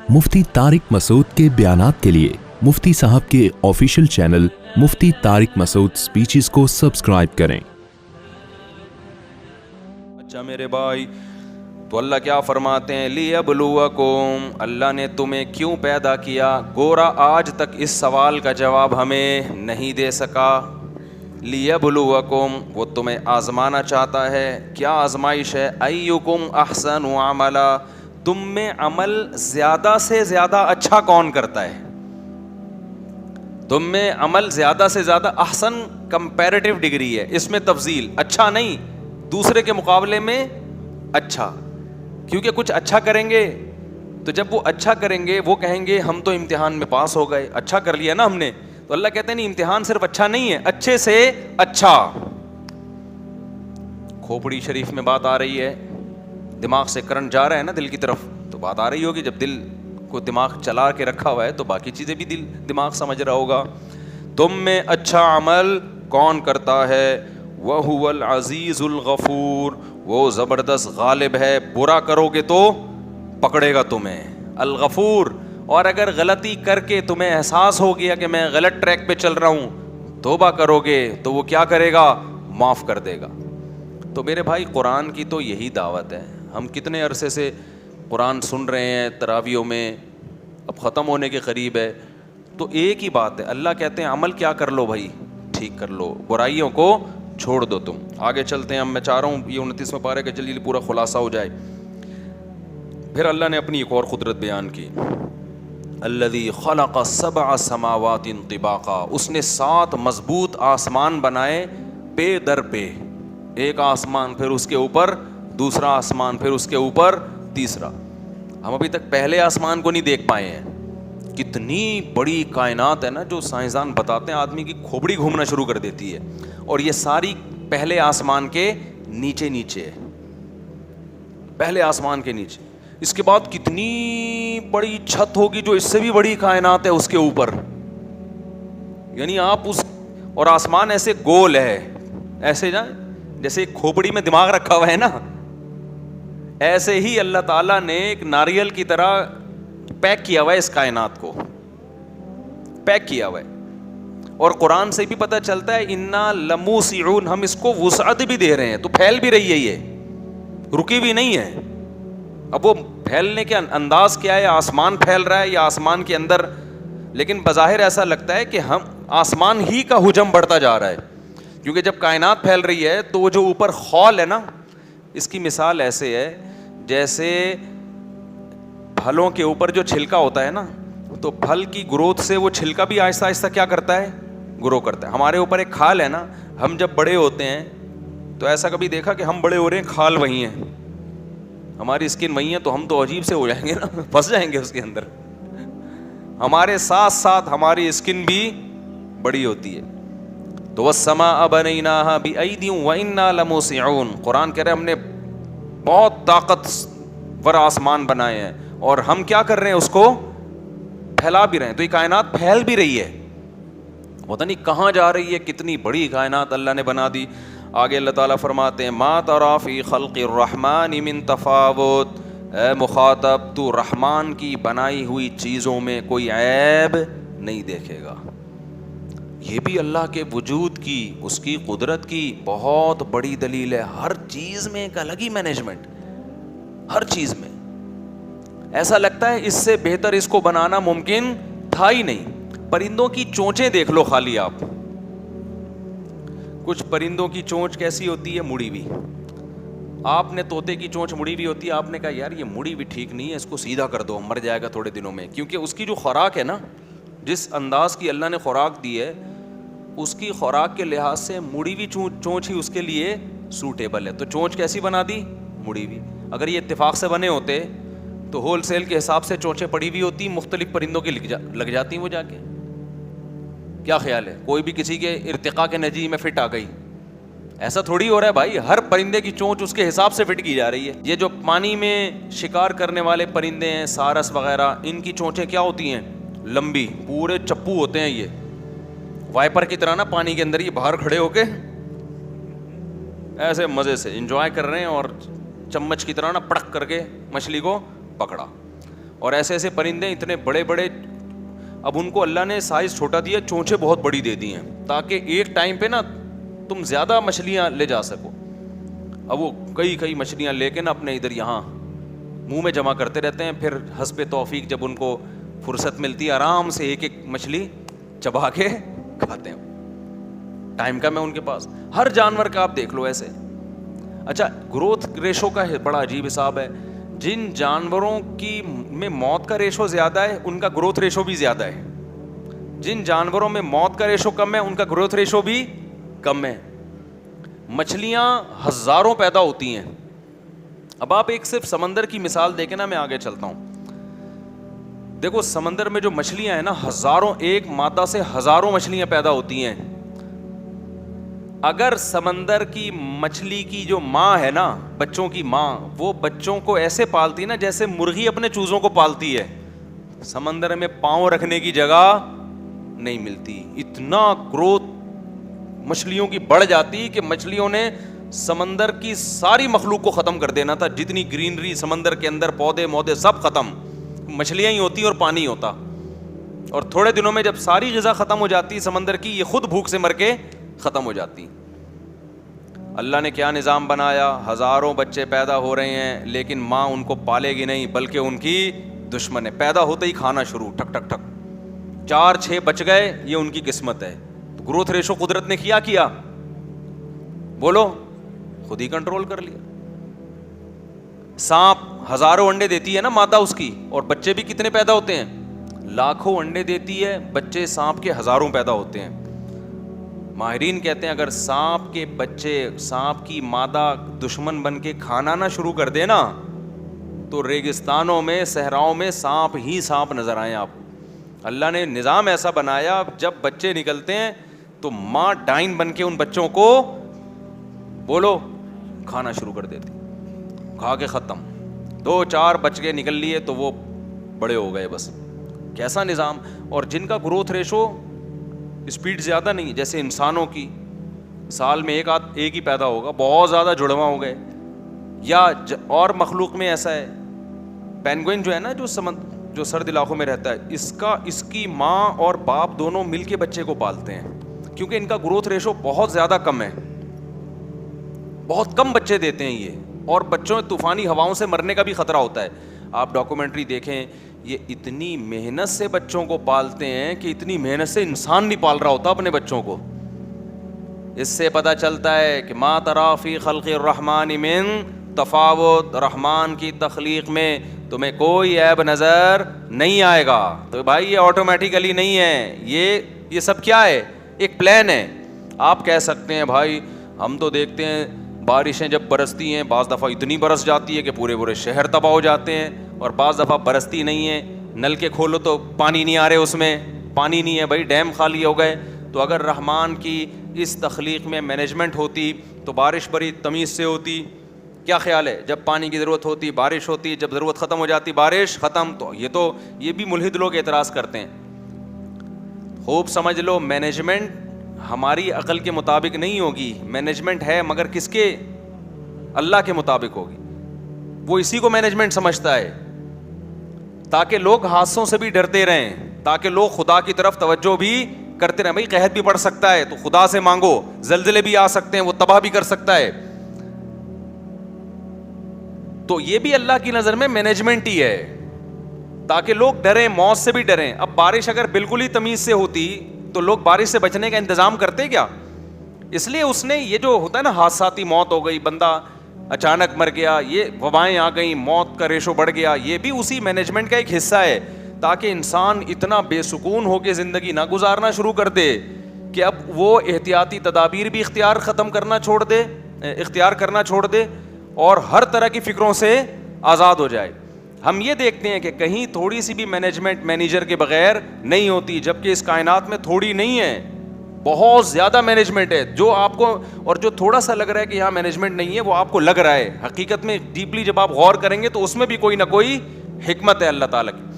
मुफ्ती तारिक मसूद के बयानात के लिए मुफ्ती साहब के ऑफिशियल चैनल मुफ्ती तारिक मसूद स्पीचेस को सब्सक्राइब करें। अच्छा मेरे भाई, तो अल्लाह क्या फरमाते हैं, लियब्लुवकुम, अल्लाह ने तुम्हें क्यों पैदा किया। गोरा आज तक इस सवाल का जवाब हमें नहीं दे सका। लियब्लुवकुम, वो तुम्हें आजमाना चाहता है। क्या आजमाइश है? अय्युकुम अहसनु अमला, तुम में अमल ज्यादा से ज्यादा अच्छा कौन करता है। तुम में अमल ज्यादा से ज्यादा, अहसन कंपैरेटिव डिग्री है, इसमें तफजील, अच्छा नहीं, दूसरे के मुकाबले में अच्छा। क्योंकि कुछ अच्छा करेंगे तो जब वो अच्छा करेंगे वो कहेंगे हम तो इम्तिहान में पास हो गए, अच्छा कर लिया ना हमने। तो अल्लाह कहते हैं नहीं, इम्तिहान सिर्फ अच्छा नहीं है, अच्छे से अच्छा। खोपड़ी शरीफ में बात आ रही है, दिमाग से करंट जा रहा है ना दिल की तरफ, तो बात आ रही होगी, जब दिल को दिमाग चला के रखा हुआ है तो बाकी चीज़ें भी दिल दिमाग समझ रहा होगा। तुम में अच्छा अमल कौन करता है। वहुवल अजीजुल गफूर, वो ज़बरदस्त गालिब है, बुरा करोगे तो पकड़ेगा तुम्हें। अल गफूर, और अगर गलती करके तुम्हें एहसास हो गया कि मैं गलत ट्रैक पे चल रहा हूँ, तौबा करोगे तो वो क्या करेगा, माफ़ कर देगा। तो मेरे भाई, कुरान की तो यही दावत है। हम कितने अरसे से कुरान सुन रहे हैं, तरावियों में, अब ख़त्म होने के करीब है। तो एक ही बात है, अल्लाह कहते हैं अमल क्या कर लो भाई, ठीक कर लो, बुराइयों को छोड़ दो तुम। आगे चलते हैं, मैं चाह रहा हूँ ये 29वें पारे का जल्दी पूरा खुलासा हो जाए। फिर अल्लाह ने अपनी एक और कुदरत बयान की। अल्लज़ी खलक़ सबअ समावातिन तिबाक़ा, उसने 7 मजबूत आसमान बनाए पे दर पे। एक आसमान, फिर उसके ऊपर दूसरा आसमान, फिर उसके ऊपर तीसरा। हम अभी तक पहले आसमान को नहीं देख पाए हैं। कितनी बड़ी कायनात है ना, जो साइंसदान बताते हैं आदमी की खोपड़ी घूमना शुरू कर देती है। और ये सारी पहले आसमान के नीचे नीचे है, पहले आसमान के नीचे। इसके बाद कितनी बड़ी छत होगी जो इससे भी बड़ी कायनात है उसके ऊपर। यानी आप उस, और आसमान ऐसे गोल है, ऐसे जाए जैसे खोपड़ी में दिमाग रखा हुआ है ना, ऐसे ही अल्लाह ताला ने एक नारियल की तरह पैक किया हुआ है, इस कायनात को पैक किया हुआ है। और कुरान से भी पता चलता है इन्ना लमूसिऊन, हम इसको वुसअत भी दे रहे हैं, तो फैल भी रही है, ये रुकी भी नहीं है। अब वो फैलने के अंदाज क्या है, आसमान फैल रहा है या आसमान के अंदर, लेकिन बज़ाहिर ऐसा लगता है कि हम आसमान ही का हुजम बढ़ता जा रहा है। क्योंकि जब कायनात फैल रही है तो वो जो ऊपर खौल है ना, इसकी मिसाल ऐसे है जैसे फलों के ऊपर जो छिलका होता है ना, तो फल की ग्रोथ से वो छिलका भी आहिस्ता आहिस्ता क्या करता है, ग्रो करता है। हमारे ऊपर एक खाल है ना, हम जब बड़े होते हैं तो ऐसा कभी देखा कि हम बड़े हो रहे हैं, खाल वही है, हमारी स्किन वही है, तो हम तो अजीब से हो जाएंगे ना, फंस जाएंगे उसके अंदर। हमारे साथ साथ हमारी स्किन भी बड़ी होती है। तो वस्समाअ बनैनाहा बिअयदिन व इन्ना लमूसिऊन, कुरान कह रहे हैं हमने बहुत ताकतवर आसमान बनाए हैं और हम क्या कर रहे हैं, उसको फैला भी रहे हैं। तो ये कायनात फैल भी रही है, पता नहीं कहाँ जा रही है, कितनी बड़ी कायनात अल्लाह ने बना दी। आगे अल्लाह ताला फरमाते हैं मा तरा फी खल्क़िर रहमानि मिन तफावुत, ए मुखातब, तू रहमान की बनाई हुई चीज़ों में कोई ऐब नहीं देखेगा। ये भी अल्लाह के वजूद की, उसकी कुदरत की बहुत बड़ी दलील है। हर चीज़ में एक अलग ही मैनेजमेंट, हर चीज़ में। ऐसा लगता है इससे बेहतर इसको बनाना मुमकिन था ही नहीं। परिंदों की चोंचें देख लो खाली आप, कुछ परिंदों की चोंच कैसी होती है, मुड़ी हुई। आपने तोते की चोंच मुड़ी हुई होती है, आपने कहा यार ये मुड़ी भी ठीक नहीं है, इसको सीधा कर दो, मर जाएगा थोड़े दिनों में। क्योंकि उसकी जो खुराक है ना, जिस अंदाज की अल्लाह ने खुराक दी है, उसकी खुराक के लिहाज से मुड़ी हुई चोंच ही उसके लिए सूटेबल है। तो चोंच कैसी बना दी, मुड़ी हुई। अगर ये इत्तेफाक से बने होते तो होल सेल के हिसाब से चोंचें पड़ी हुई होती, मुख्तलिफ परिंदों की लग जाती वो जाके। क्या ख्याल है, कोई भी किसी के इर्तिका के नजी में फिट आ गई, ऐसा थोड़ी हो रहा है भाई। हर परिंदे की चोंच उसके हिसाब से फिट की जा रही है। ये जो पानी में शिकार करने वाले परिंदे हैं, सारस वगैरह, इनकी चोंचें क्या होती हैं, लंबी, पूरे चप्पू होते हैं। ये वाइपर की तरह ना पानी के अंदर ये बाहर खड़े होके ऐसे मज़े से एंजॉय कर रहे हैं और चम्मच की तरह ना पड़क करके मछली को पकड़ा। اور ایسے ایسے پرندے اتنے بڑے بڑے, اب ان کو اللہ نے سائز چھوٹا دیا, چونچیں بہت بڑی دے دی ہیں تاکہ ایک ٹائم پہ نا تم زیادہ مچھلیاں لے جا سکو. اب وہ کئی مچھلیاں لے کے نا اپنے ادھر یہاں منہ میں جمع کرتے رہتے ہیں, پھر حسب توفیق جب ان کو فرصت ملتی ہے آرام سے ایک ایک مچھلی چبا کے کھاتے ہیں. ٹائم کم ہے ان کے پاس. ہر جانور کا آپ دیکھ لو ایسے. اچھا, گروتھ ریشو کا بڑا عجیب حساب ہے. جن جانوروں کی میں موت کا ریشو زیادہ ہے ان کا گروتھ ریشو بھی زیادہ ہے. جن جانوروں میں موت کا ریشو کم ہے ان کا گروتھ ریشو بھی کم ہے. مچھلیاں ہزاروں پیدا ہوتی ہیں. اب آپ ایک صرف سمندر کی مثال دیکھیں نا, میں آگے چلتا ہوں. دیکھو سمندر میں جو مچھلیاں ہیں نا, ہزاروں, ایک مادہ سے ہزاروں مچھلیاں پیدا ہوتی ہیں. اگر سمندر کی مچھلی کی جو ماں ہے نا, بچوں کی ماں, وہ بچوں کو ایسے پالتی نا جیسے مرغی اپنے چوزوں کو پالتی ہے, سمندر میں پاؤں رکھنے کی جگہ نہیں ملتی. اتنا گروتھ مچھلیوں کی بڑھ جاتی کہ مچھلیوں نے سمندر کی ساری مخلوق کو ختم کر دینا تھا. جتنی گرینری سمندر کے اندر, پودے مودے سب ختم, مچھلیاں ہی ہوتی اور پانی ہوتا. اور تھوڑے دنوں میں جب ساری غذا ختم ہو جاتی سمندر کی, یہ خود بھوک سے مر کے ختم ہو جاتی. اللہ نے کیا نظام بنایا, ہزاروں بچے پیدا ہو رہے ہیں لیکن ماں ان کو پالے گی نہیں بلکہ ان کی دشمن ہے. پیدا ہوتے ہی کھانا شروع, ٹک ٹک ٹک, 4-6 بچ گئے, یہ ان کی قسمت ہے. تو گروتھ ریشو قدرت نے کیا بولو, خود ہی کنٹرول کر لیا. سانپ ہزاروں انڈے دیتی ہے نا مادہ اس کی, اور بچے بھی کتنے پیدا ہوتے ہیں, لاکھوں انڈے دیتی ہے, بچے سانپ کے ہزاروں پیدا ہوتے ہیں. ماہرین کہتے ہیں اگر سانپ کے بچے سانپ کی مادہ دشمن بن کے کھانا نہ شروع کر دے نا, تو ریگستانوں میں, صحراؤں میں سانپ ہی سانپ نظر آئے آپ. اللہ نے نظام ایسا بنایا, جب بچے نکلتے ہیں تو ماں ڈائن بن کے ان بچوں کو بولو کھانا شروع کر دیتی, کھا کے ختم. 2-4 بچ کے نکل لیے تو وہ بڑے ہو گئے بس. کیسا نظام. اور جن کا گروتھ ریشو اسپیڈ زیادہ نہیں, جیسے انسانوں کی سال میں ایک ہی پیدا ہوگا, بہت زیادہ جڑواں ہو گئے. یا اور مخلوق میں ایسا ہے, پینگوئن جو ہے نا, جو سرد علاقوں میں رہتا ہے, اس کی ماں اور باپ دونوں مل کے بچے کو پالتے ہیں, کیونکہ ان کا گروتھ ریشو بہت زیادہ کم ہے, بہت کم بچے دیتے ہیں یہ. اور بچوں طوفانی ہواؤں سے مرنے کا بھی خطرہ ہوتا ہے. آپ ڈاکومنٹری دیکھیں, یہ اتنی محنت سے بچوں کو پالتے ہیں کہ اتنی محنت سے انسان نہیں پال رہا ہوتا اپنے بچوں کو. اس سے پتہ چلتا ہے کہ ما تری فی خلق الرحمن من تفاوت, رحمان کی تخلیق میں تمہیں کوئی عیب نظر نہیں آئے گا. تو بھائی یہ آٹومیٹیکلی نہیں ہے, یہ سب کیا ہے, ایک پلان ہے. آپ کہہ سکتے ہیں بھائی ہم تو دیکھتے ہیں بارشیں جب برستی ہیں بعض دفعہ اتنی برس جاتی ہے کہ پورے شہر تباہ ہو جاتے ہیں, اور بعض دفعہ برستی نہیں ہے, نل کے کھولو تو پانی نہیں آ رہے, اس میں پانی نہیں ہے بھائی, ڈیم خالی ہو گئے. تو اگر رحمان کی اس تخلیق میں مینجمنٹ ہوتی تو بارش بڑی تمیز سے ہوتی. کیا خیال ہے, جب پانی کی ضرورت ہوتی بارش ہوتی, جب ضرورت ختم ہو جاتی بارش ختم. تو یہ بھی ملحد لوگ اعتراض کرتے ہیں. خوب سمجھ لو, مینجمنٹ ہماری عقل کے مطابق نہیں ہوگی, مینجمنٹ ہے مگر کس کے, اللہ کے مطابق ہوگی. وہ اسی کو مینجمنٹ سمجھتا ہے, تاکہ لوگ حادثوں سے بھی ڈرتے رہیں, تاکہ لوگ خدا کی طرف توجہ بھی کرتے رہیں. بھائی قحط بھی پڑ سکتا ہے تو خدا سے مانگو, زلزلے بھی آ سکتے ہیں, وہ تباہ بھی کر سکتا ہے. تو یہ بھی اللہ کی نظر میں مینجمنٹ ہی ہے, تاکہ لوگ ڈریں, موت سے بھی ڈریں. اب بارش اگر بالکل ہی تمیز سے ہوتی تو لوگ بارش سے بچنے کا انتظام کرتے کیا؟ اس لیے اس نے یہ جو ہوتا ہے نا حادثاتی موت ہو گئی, بندہ اچانک مر گیا, یہ وبائیں آ گئیں, موت کا ریشو بڑھ گیا, یہ بھی اسی مینجمنٹ کا ایک حصہ ہے, تاکہ انسان اتنا بے سکون ہو کے زندگی نہ گزارنا شروع کر دے کہ اب وہ احتیاطی تدابیر بھی اختیار کرنا چھوڑ دے اور ہر طرح کی فکروں سے آزاد ہو جائے. ہم یہ دیکھتے ہیں کہ کہیں تھوڑی سی بھی مینجمنٹ مینیجر کے بغیر نہیں ہوتی, جبکہ اس کائنات میں تھوڑی نہیں ہے, بہت زیادہ مینجمنٹ ہے. جو آپ کو, اور جو تھوڑا سا لگ رہا ہے کہ یہاں مینجمنٹ نہیں ہے, وہ آپ کو لگ رہا ہے, حقیقت میں ڈیپلی جب آپ غور کریں گے تو اس میں بھی کوئی نہ کوئی حکمت ہے اللہ تعالیٰ کی.